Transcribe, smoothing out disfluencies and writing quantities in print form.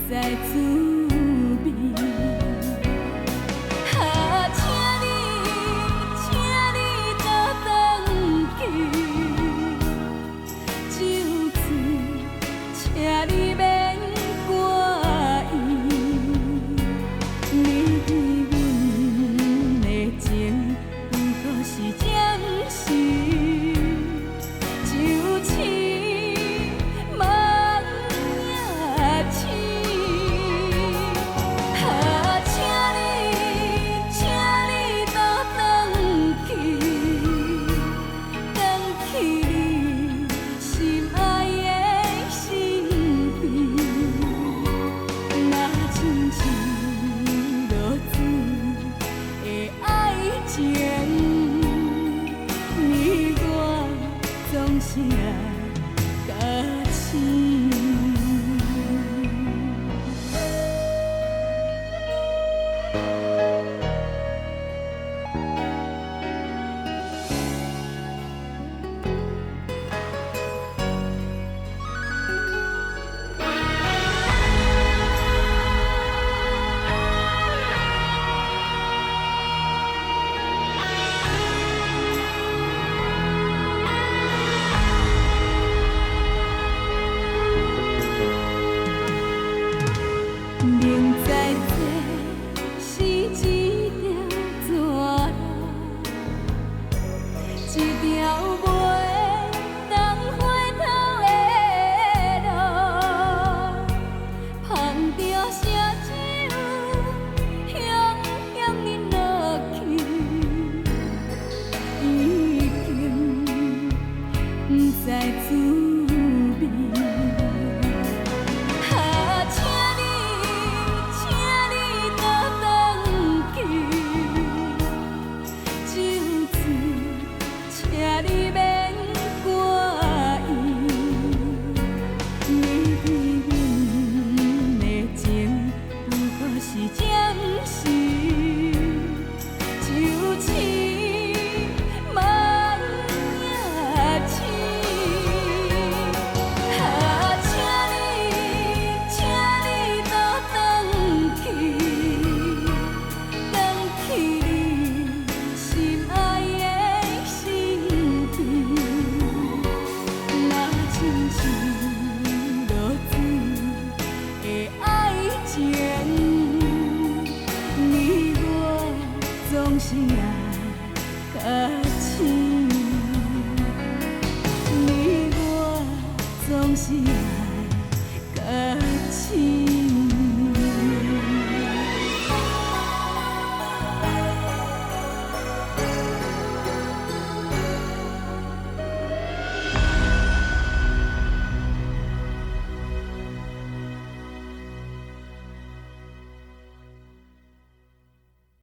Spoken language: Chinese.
在滋味。啊，请你倒转去，就此，请你免怪意。你对阮的情，不过是暂时，就似梦也醒。啊，请你倒转去，转去你心爱的身边。若亲像落水的爱情，你我总是爱甲醒。明知这是一条蛇路，一条袂当回头的路，捧着烧酒，向恁落去，已经不知滋味。啊，请你倒转去，就此，请你免怪意。你对阮的情，不过是暂时，就似梦也醒。啊，请你倒转去，转去你心爱的身边。若亲像落水的爱情，你我总是爱。